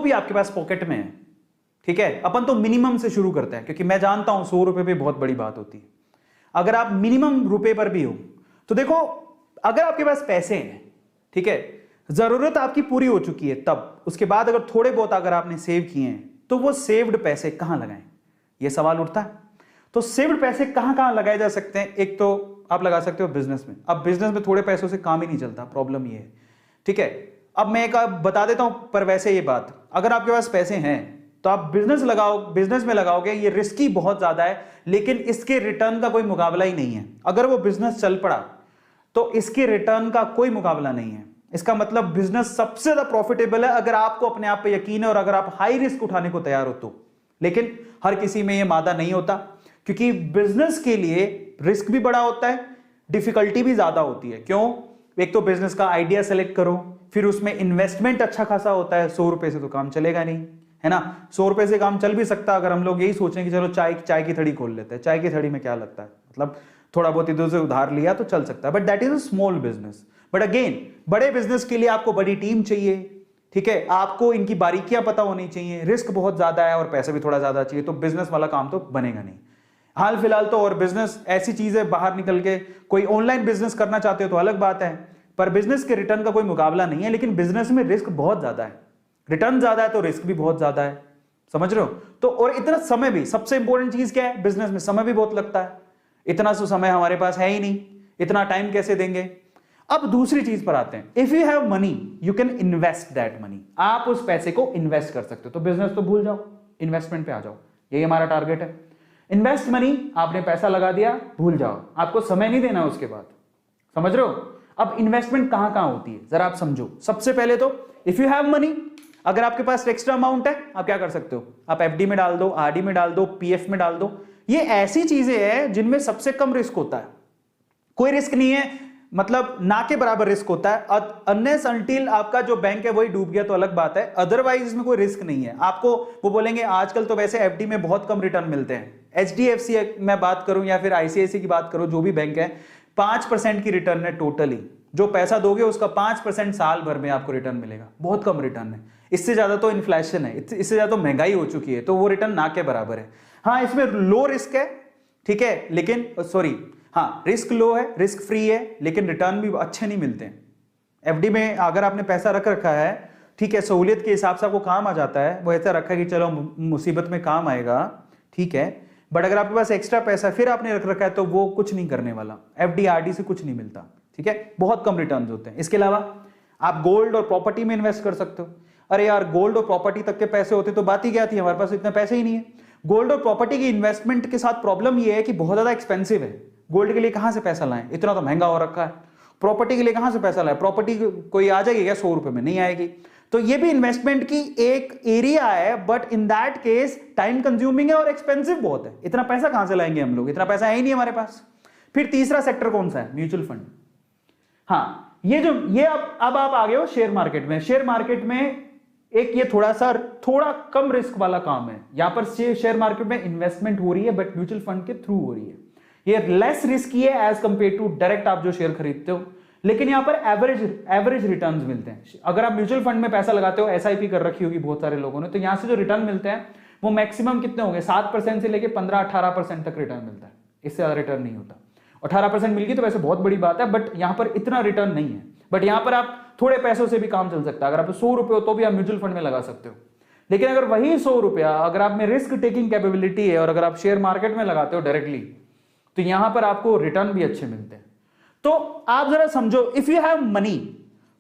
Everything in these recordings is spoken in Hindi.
भी आपके पास पॉकेट में है, ठीक है, अपन तो मिनिमम से शुरू करते हैं, क्योंकि मैं जानता हूं 100 रुपए भी बहुत बड़ी बात होती है। अगर आप मिनिमम रुपए पर भी हो तो देखो, अगर आपके पास पैसे हैं, ठीक है, जरूरत आपकी पूरी हो चुकी है, तब उसके बाद अगर थोड़े बहुत अगर आपने सेव किए हैं तो वो सेव्ड पैसे कहां लगाएं, ये सवाल उठता है। तो सेव्ड पैसे कहां कहां लगाए जा सकते हैं? एक तो आप लगा सकते हो बिजनेस में। अब बिजनेस में थोड़े पैसों से काम ही नहीं चलता, प्रॉब्लम ये है, ठीक है। अब मैं एक बता देता हूं, पर वैसे ये बात, अगर आपके पास पैसे हैं तो आप बिजनेस लगाओ, बिजनेस में लगाओगे, ये रिस्की बहुत ज्यादा है, लेकिन इसके रिटर्न का कोई मुकाबला ही नहीं है। अगर वो बिजनेस चल पड़ा तो इसके रिटर्न का कोई मुकाबला नहीं है। इसका मतलब बिजनेस सबसे ज्यादा प्रॉफिटेबल है अगर आपको अपने आप पे यकीन है और अगर आप हाई रिस्क उठाने को तैयार हो तो। लेकिन हर किसी में यह मादा नहीं होता, क्योंकि बिजनेस के लिए रिस्क भी बड़ा होता है, डिफिकल्टी भी ज्यादा होती है। क्यों? एक तो बिजनेस का आइडिया सेलेक्ट करो, फिर उसमें इन्वेस्टमेंट अच्छा खासा होता है। 100 रुपए से तो काम चलेगा नहीं, है ना। 100 रुपए से काम चल भी सकता अगर हम लोग यही सोचें कि चलो चाय की थड़ी खोल लेते हैं। चाय की थड़ी में क्या लगता है, मतलब थोड़ा बहुत इधर से उधार लिया तो चल सकता है, but that is a small business. But again, बड़े बिजनेस के लिए आपको बड़ी टीम चाहिए, ठीक है, आपको इनकी बारीकियां पता होनी चाहिए, रिस्क बहुत ज्यादा है और पैसा भी थोड़ा ज्यादा चाहिए, तो बिजनेस वाला काम तो बनेगा नहीं हाल फिलहाल तो। और बिजनेस ऐसी चीज है, बाहर निकल के कोई ऑनलाइन बिजनेस करना चाहते हो तो अलग बात है, पर बिजनेस के रिटर्न का कोई मुकाबला नहीं है। लेकिन बिजनेस में रिस्क बहुत ज्यादा है, रिटर्न ज्यादा है तो रिस्क भी बहुत ज्यादा है, समझ रहे हो। तो और इतना समय भी, सबसे इंपॉर्टेंट चीज क्या है बिजनेस में, समय भी बहुत लगता है। इतना तो समय हमारे पास है ही नहीं, इतना टाइम कैसे देंगे। अब दूसरी चीज पर आते हैं, if you have money you can invest that money. आप उस पैसे को इन्वेस्ट कर सकते हो। तो बिजनेस तो भूल जाओ, इन्वेस्टमेंट पे आ जाओ, यही हमारा टारगेट है। इन्वेस्ट मनी, आपने पैसा लगा दिया, भूल जाओ, आपको समय नहीं देना उसके बाद, समझ रहे हो। अब इन्वेस्टमेंट कहां कहां होती है जरा आप समझो। सबसे पहले तो इफ यू हैव मनी, अगर आपके पास एक्स्ट्रा अमाउंट है आप क्या कर सकते हो, आप एफडी में डाल दो, आरडी में डाल दो, पीएफ में डाल दो। ये ऐसी चीजें हैं जिनमें सबसे कम रिस्क होता है, कोई रिस्क नहीं है, मतलब ना के बराबर रिस्क होता है। अनलेस अनटिल आपका जो बैंक है वही डूब गया तो अलग बात है, अदरवाइज इसमें कोई रिस्क नहीं है। आपको वो बोलेंगे आजकल तो वैसे एफडी में बहुत कम रिटर्न मिलते हैं, एचडीएफसी मैं बात करूं या फिर आईसीआईसी की बात करूं, जो भी बैंक है, 5% की रिटर्न है टोटली। जो पैसा दोगे उसका 5% साल भर में आपको रिटर्न मिलेगा, बहुत कम रिटर्न है। इससे ज्यादा तो इन्फ्लेशन है, इससे ज्यादा तो महंगाई हो चुकी है, तो वो रिटर्न ना के बराबर है। हाँ, इसमें लो रिस्क है, ठीक है, लेकिन सॉरी, हाँ रिस्क लो है, रिस्क फ्री है, लेकिन रिटर्न भी अच्छे नहीं मिलते हैं। एफडी में अगर आपने पैसा रख रखा है, ठीक है, सहूलियत के हिसाब से आपको काम आ जाता है, वो ऐसा रखा है कि चलो मुसीबत में काम आएगा, ठीक है, बट अगर आपके पास एक्स्ट्रा पैसा फिर आपने रख रखा है तो वो कुछ नहीं करने वाला। एफडी आरडी से कुछ नहीं मिलता, ठीक है, बहुत कम रिटर्न होते हैं। इसके अलावा आप गोल्ड और प्रॉपर्टी में इन्वेस्ट कर सकते हो। अरे यार, गोल्ड और प्रॉपर्टी तक के पैसे होते तो बात ही क्या थी, हमारे पास इतने पैसे ही नहीं है। गोल्ड और प्रॉपर्टी की इन्वेस्टमेंट के साथ प्रॉब्लम ये है कि बहुत ज्यादा एक्सपेंसिव है। गोल्ड के लिए कहां से पैसा लाएं, इतना तो महंगा हो रखा है। प्रॉपर्टी के लिए कहां से पैसा लाएं, प्रॉपर्टी कोई आ जाएगी क्या 100 रुपए में, नहीं आएगी। तो ये भी इन्वेस्टमेंट की एक एरिया है, but in that case time consuming है और एक्सपेंसिव बहुत है। इतना पैसा कहां से लाएंगे हम लोग, इतना पैसा है ही नहीं हमारे पास। फिर तीसरा सेक्टर कौन सा है, म्यूचुअल फंड। हाँ, ये अब आप आ गए हो शेयर मार्केट में। शेयर मार्केट में एक ये थोड़ा कम रिस्क वाला काम है। यहां पर शेयर मार्केट में इन्वेस्टमेंट हो रही है बट म्यूचुअल फंड के थ्रू हो रही है। ये लेस रिस्की है एज कंपेयर टू डायरेक्ट आप जो शेयर खरीदते हो, लेकिन यहां पर एवरेज रिटर्न्स मिलते हैं। अगर आप म्यूचुअल फंड में पैसा लगाते हो, एसआईपी कर रखी होगी बहुत सारे लोगों ने, तो यहां से जो रिटर्न मिलते हैं वो मैक्सिमम कितने होंगे, 7% से लेके 15-18% तक रिटर्न मिलता है। इससे ज्यादा रिटर्न नहीं होता। 18% मिल गई तो वैसे बहुत बड़ी बात है, बट यहां पर इतना रिटर्न नहीं है। बट यहां पर आप थोड़े पैसों से भी काम चल सकता है। अगर आप 100 रुपए हो तो भी आप म्यूचुअल फंड में लगा सकते हो। लेकिन अगर वही 100 रुपया अगर आप में रिस्क टेकिंग कैपेबिलिटी है और अगर आप शेयर मार्केट में लगाते हो डायरेक्टली, तो यहां पर आपको रिटर्न भी अच्छे मिलते हैं। तो आप जरा समझो, इफ यू हैव मनी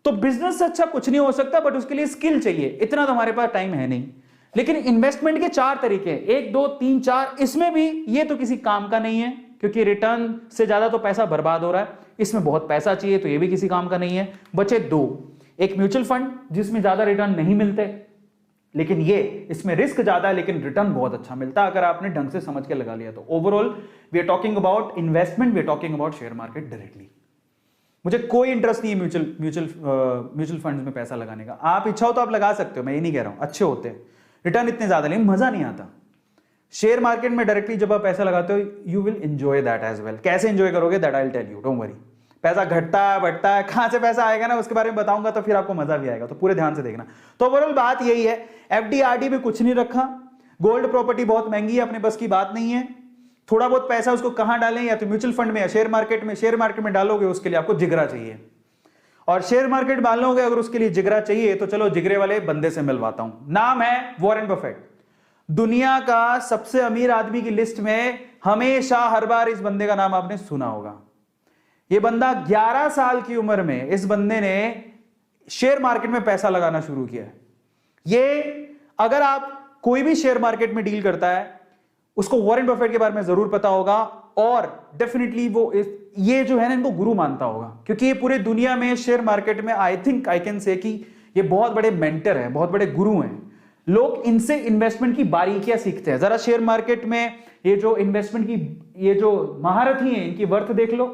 तो बिजनेस से अच्छा कुछ नहीं हो सकता, बट उसके लिए स्किल चाहिए। इतना तो हमारे पास टाइम है नहीं। लेकिन इन्वेस्टमेंट के 4 तरीके हैं, 1 2 3 4। इसमें भी ये तो किसी काम का नहीं है, क्योंकि रिटर्न से ज्यादा तो पैसा बर्बाद हो रहा है। इसमें बहुत पैसा चाहिए तो ये भी किसी काम का नहीं है। बचे 2, एक म्यूचुअल फंड जिसमें ज्यादा रिटर्न नहीं मिलते, लेकिन ये इसमें रिस्क ज्यादा है लेकिन रिटर्न बहुत अच्छा मिलता है अगर आपने ढंग से समझ के लगा लिया तो। Overall we are talking about investment, we are talking about share market directly. मुझे कोई इंटरेस्ट नहीं है म्यूचुअल फंड्स में पैसा लगाने का। आप इच्छा हो तो आप लगा सकते हो, मैं ये नहीं कह रहा हूं, अच्छे होते हैं, रिटर्न इतने ज्यादा लेकिन मजा नहीं आता। शेयर मार्केट में डायरेक्टली जब आप पैसा लगाते हो, you will enjoy that as well. कैसे एंजॉय करोगे that I will tell you, don't worry. पैसा घटता है बढ़ता है, कहां से पैसा आएगा ना उसके बारे में बताऊंगा तो फिर आपको मजा भी आएगा, तो पूरे ध्यान से देखना। तो ओवरऑल बात यही है, एफडी आरडी में कुछ नहीं रखा, गोल्ड प्रॉपर्टी बहुत महंगी है, अपने बस की बात नहीं है। थोड़ा बहुत पैसा उसको कहां डालें, या तो म्यूचुअल फंड में या शेयर मार्केट में। शेयर मार्केट में डालोगे उसके लिए आपको जिगरा चाहिए, और शेयर मार्केट डालोगे अगर उसके लिए जिगरा चाहिए तो चलो जिगरे वाले बंदे से मिलवाता हूं। नाम है वॉरेन बफेट। दुनिया का सबसे अमीर आदमी की लिस्ट में हमेशा हर बार इस बंदे का नाम आपने सुना होगा। ये बंदा 11 साल की उम्र में इस बंदे ने शेयर मार्केट में पैसा लगाना शुरू किया है। ये अगर आप कोई भी शेयर मार्केट में डील करता है उसको वॉरेन बफेट के बारे में जरूर पता होगा, और डेफिनेटली वो ये जो है ना इनको गुरु मानता होगा, क्योंकि ये पूरे दुनिया में शेयर मार्केट में I think I can say कि ये बहुत बड़े मेंटर हैं, बहुत बड़े गुरु हैं। लोग इनसे इन्वेस्टमेंट की बारीकियां सीखते हैं। जरा शेयर मार्केट में ये जो इन्वेस्टमेंट की ये जो महारथी हैं इनकी वर्थ देख लो,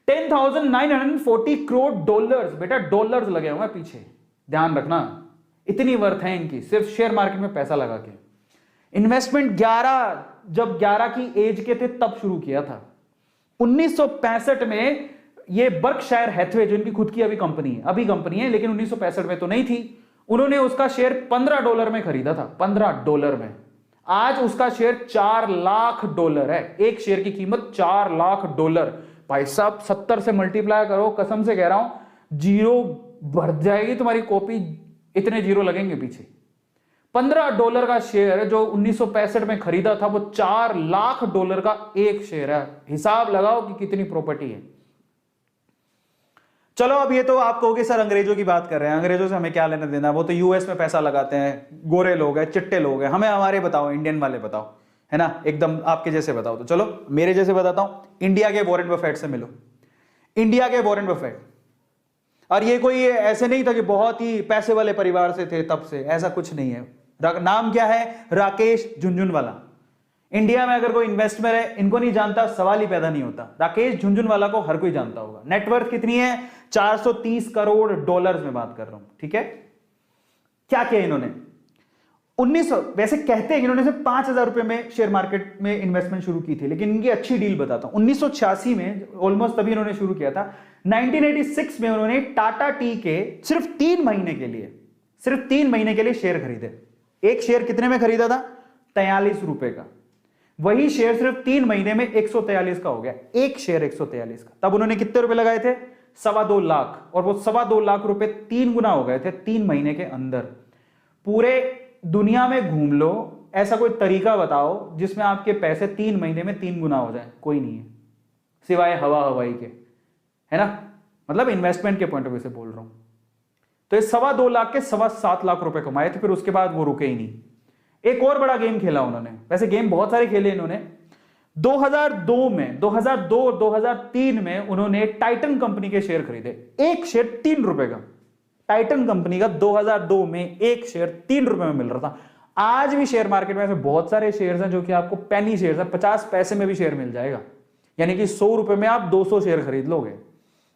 10,940 करोड़ डॉलर्स, बेटा डॉलर्स लगे हुए पीछे, ध्यान रखना, इतनी वर्थ है इनकी सिर्फ शेयर मार्केट में पैसा लगा के। इन्वेस्टमेंट जब 11 की एज के थे तब शुरू किया था। 1965 में ये बर्कशायर हैथवे जो इनकी खुद की अभी कंपनी है, लेकिन 1965 में तो नहीं थी। उन्होंने उसका शेयर $15 में खरीदा था, $15 में। आज उसका शेयर $4 लाख है, एक शेयर की कीमत $4 लाख। भाई साहब 70 से मल्टीप्लाई करो, कसम से कह रहा हूं जीरो भर जाएगी तुम्हारी कॉपी, इतने जीरो लगेंगे पीछे। $15 का शेयर जो 1965 में खरीदा था वो $4 लाख का एक शेयर है। हिसाब लगाओ कि कितनी प्रॉपर्टी है। चलो अब ये तो आप कहोगे सर अंग्रेजों की बात कर रहे हैं, अंग्रेजों से हमें क्या लेना देना, वो तो यूएस में पैसा लगाते हैं, गोरे लोग हैं, चिट्टे लोग हैं, हमें हमारे बताओ, इंडियन वाले बताओ, है ना, एकदम आपके जैसे बताओ। तो चलो मेरे जैसे बताता हूं, इंडिया के वॉरेन बफेट से मिलो, इंडिया के वॉरेन बफेट। और ये कोई ऐसे नहीं था कि बहुत ही पैसे वाले परिवार से थे तब से, ऐसा कुछ नहीं है। नाम क्या है? राकेश झुनझुनवाला। इंडिया में अगर कोई इन्वेस्टर है इनको नहीं जानता सवाल ही पैदा नहीं होता। राकेश झुनझुनवाला को हर कोई जानता होगा। नेटवर्थ कितनी है? 430 करोड़ डॉलर्स में बात कर रहा हूं, ठीक है। क्या किया इन्होंने? 1900 वैसे कहते हैं कि इन्होंने सिर्फ 5,000 रुपए में शेयर मार्केट में इन्वेस्टमेंट शुरू की थी, लेकिन इनकी अच्छी डील बताता हूं। 1986 में ऑलमोस्ट तभी इन्होंने शुरू किया था। 1986 में उन्होंने टाटा टी के सिर्फ 3 महीने के लिए शेयर खरीदे। एक शेयर कितने में खरीदा था? 43 रुपए का। वही शेयर सिर्फ 3 महीने में 143 का हो गया, एक शेयर 143 का। तब उन्होंने कितने रुपए लगाए थे? 2.25 लाख, और वो 2.25 लाख रुपए 3 गुना हो गए थे 3 महीने के अंदर। पूरे दुनिया में घूम लो, ऐसा कोई तरीका बताओ जिसमें आपके पैसे 3 महीने में 3 गुना हो जाए, कोई नहीं है सिवाय हवाई के, है ना। मतलब इन्वेस्टमेंट के पॉइंट ऑफ व्यू से बोल रहा हूं। तो ये 2.25 लाख के 7.25 लाख रुपए कमाए थे, फिर उसके बाद वो रुके ही नहीं। एक और बड़ा गेम खेला उन्होंने, वैसे गेम बहुत सारे खेले इन्होंने। 2003 में उन्होंने टाइटन कंपनी के शेयर खरीदे, एक शेयर 3 रुपए का। टाइटन कंपनी का 2002 में एक शेयर 3 रुपए में मिल रहा था। आज भी शेयर मार्केट में ऐसे बहुत सारे शेयर्स हैं जो कि आपको पेनी शेयर्स हैं, 50 पैसे में भी शेयर मिल जाएगा, यानी कि 100 रुपए में आप 200 शेयर खरीद लोगे।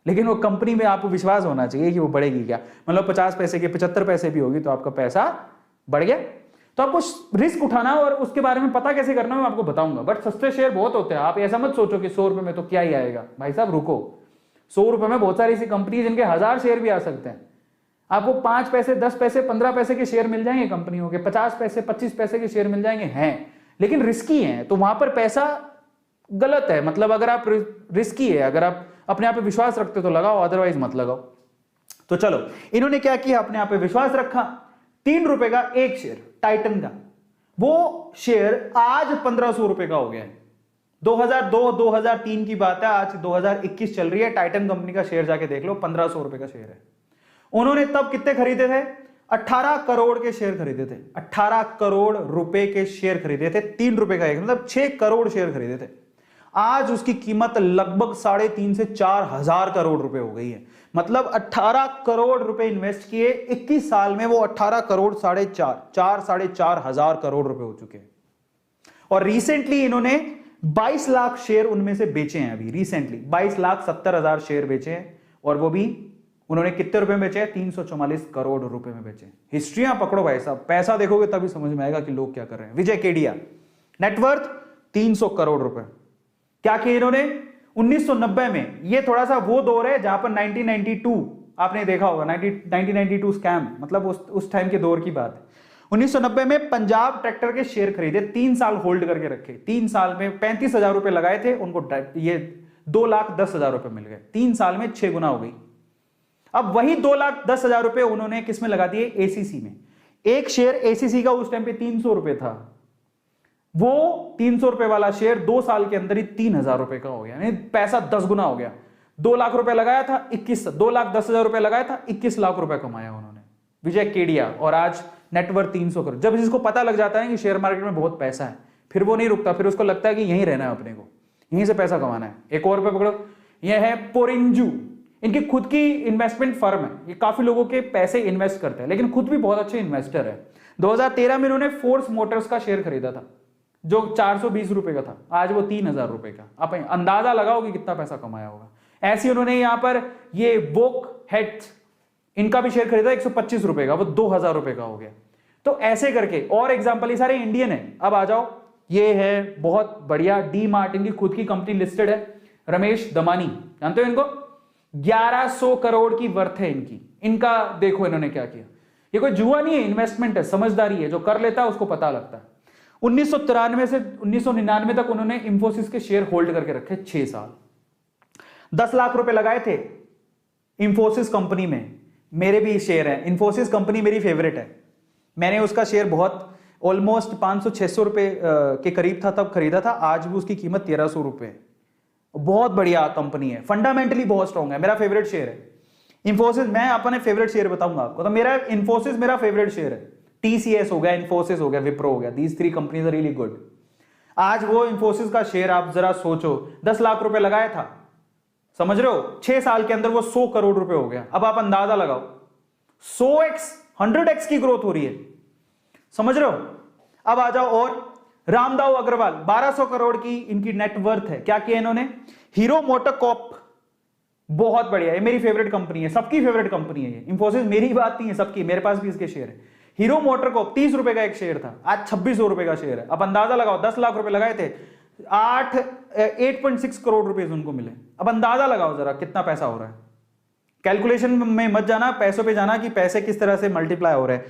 लेकिन वो कंपनी में आपको विश्वास होना चाहिए कि वो बढ़ेगी क्या, मतलब 50 पैसे के 75 पैसे भी होगी तो आपका पैसा बढ़ गया। तो आपको रिस्क उठाना और उसके बारे में पता कैसे करना मैं आपको बताऊंगा। बट सस्ते शेयर बहुत होते हैं, आप ऐसा मत सोचो कि 100 रुपए में तो क्या ही आएगा। भाई साहब रुको, 100 रुपए में बहुत सारी ऐसी कंपनी जिनके 1000 शेयर भी आ सकते हैं। आपको 5 पैसे 10 पैसे 15 पैसे के शेयर मिल जाएंगे कंपनियों के, 50 पैसे 25 पैसे के शेयर मिल जाएंगे, हैं लेकिन रिस्की हैं, तो वहां पर पैसा गलत है। मतलब अगर आप रिस्की है, अगर आप अपने आप पे विश्वास रखते तो लगाओ, अदरवाइज मत लगाओ। तो चलो इन्होंने क्या किया, अपने आप पे विश्वास रखा। 3 रुपए का एक शेयर टाइटन का, वो शेयर आज 1500 रुपए का हो गया है। 2002-2003 की बात है, आज 2021 चल रही है। टाइटन कंपनी का शेयर जाके देख लो, 1500 रुपए का शेयर है। उन्होंने तब कितने खरीदे थे? 18 करोड़ के शेयर खरीदे थे। 18 करोड़ रुपए के शेयर खरीदे थे, 3 रुपए का एक, मतलब 6 करोड़ शेयर खरीदे थे। आज उसकी कीमत लगभग 3.5 से 4 हजार करोड़ रुपए हो गई है। मतलब 18 करोड़ रुपए इन्वेस्ट किए, 21 साल में वो 18 करोड़ 4.5 हजार करोड़ रुपए हो चुके हैं। और रिसेंटली इन्होंने 22 लाख शेयर उनमें से बेचे हैं। अभी रिसेंटली 22,70,000 शेयर बेचे हैं, और वो भी उन्होंने कितने रुपए में बेचे? 344 करोड़ रुपए में बेचे। हिस्ट्रियां पकड़ो भाई साहब, पैसा देखोगे तभी समझ में आएगा कि लोग क्या कर रहे हैं। विजय केडिया, नेटवर्थ 300 करोड़ रुपए। क्या किया इन्होंने? 1990 में, ये थोड़ा सा वो दौर है जहां पर 1992 आपने देखा होगा, 1992 स्कैम, मतलब उस टाइम के दौर की बात है। 1990 में पंजाब ट्रैक्टर के शेयर खरीदे, 3 साल होल्ड करके रखे, 3 साल में 35,000 रुपए लगाए थे उनको, ये 2,10,000 रुपए मिल गए, 3 साल में 6 गुना हो गई। अब वही 2,10,000 रुपए उन्होंने किस में लगा दिए, एसीसी में। एक शेयर एसीसी का उस टाइम पे 300 रुपए था, वो 300 रुपए वाला शेयर 2 साल के अंदर ही 3,000 रुपए का हो गया, यानी पैसा 10 गुना हो गया। 2 लाख रुपए लगाया था, 2,10,000 रुपए लगाया था, 21 लाख रुपए कमाया उन्होंने, विजय केडिया, और आज नेटवर्थ 300 करोड़। जब इसको पता लग जाता है कि शेयर मार्केट में बहुत पैसा है, फिर वो नहीं रुकता, फिर उसको लगता है कि यहीं रहना है, अपने को यहीं से पैसा कमाना है। एक और पे पकड़ो, ये है पोरिंजू, इनकी खुद की इन्वेस्टमेंट फर्म है, ये काफी लोगों के पैसे इन्वेस्ट करते हैं, लेकिन खुद भी बहुत अच्छे इन्वेस्टर है। 2013 में इन्होंने फोर्स मोटर्स का शेयर खरीदा था जो 420 रुपए का था, आज वो 3,000 रुपए का। आप अंदाजा लगाओ कि कितना पैसा कमाया होगा। ऐसे उन्होंने यहां पर ये वोक हेड्स, इनका भी शेयर खरीदा 125 रुपए का, वो 2,000 रुपए का हो गया। तो ऐसे करके और एग्जांपल, ये सारे इंडियन है। अब आ जाओ, ये है बहुत बढ़िया, डी मार्ट, इनकी खुद की कंपनी लिस्टेड है, रमेश दमानी, जानते हो इनको, 1100 करोड़ की वर्थ है इनकी। इनका देखो इन्होंने क्या किया, ये कोई जुआ नहीं है, इन्वेस्टमेंट है, समझदारी है, जो कर लेता है उसको पता लगता है। 1993 से 1999 तक उन्होंने इंफोसिस के शेयर होल्ड करके रखे, 6 साल, 10 लाख रुपए लगाए थे इंफोसिस कंपनी में। मेरे भी शेयर है, इंफोसिस कंपनी मेरी फेवरेट है, मैंने उसका शेयर बहुत ऑलमोस्ट 500-600 रुपए के करीब था तब खरीदा था, आज भी उसकी कीमत 1,300 रुपए। बहुत बढ़िया कंपनी है, फंडामेंटली बहुत स्ट्रॉन्ग है, मेरा फेवरेट शेयर है इंफोसिस। मैं अपने फेवरेट शेयर बताऊंगा आपको, तो मेरा इंफोसिस मेरा फेवरेट शेयर है। टीसीएस हो गया, इंफोसिस हो गया, विप्रो हो गया, these 3 companies are really good. आज वो इंफोसिस का शेयर आप जरा सोचो, 10 लाख रुपए लगाया था, समझ रहे हो, 6 साल के अंदर वो 100 करोड़ रुपए हो गया। अब आप अंदाजा लगाओ, 100x 100x की ग्रोथ हो रही है, समझ रहे हो। अब आ जाओ, और रामदाव अग्रवाल, 1200 करोड़ की इनकी नेटवर्थ है। क्या किया इन्होंने, हीरो मोटोकॉर्प, बहुत बढ़िया, ये मेरी फेवरेट कंपनी है, सबकी फेवरेट कंपनी है ये। इंफोसिस मेरी ही बात नहीं है, सबकी, मेरे पास भी इसके शेयर है। हीरो मोटोकॉर्प 30 रुपए का एक शेयर था, आज 2600 रुपए का शेयर है। अब अंदाजा लगाओ, 10 लाख रुपए लगाए थे, 8.6 करोड़ रुपए उनको मिले। अब अंदाजा लगाओ जरा कितना पैसा हो रहा है। कैलकुलेशन में मत जाना, पैसों पे जाना कि पैसे किस तरह से मल्टीप्लाई हो रहे हैं।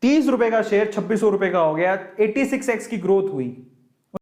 30 रुपए का शेयर 2600 रुपए का हो गया, 86x की ग्रोथ हुई।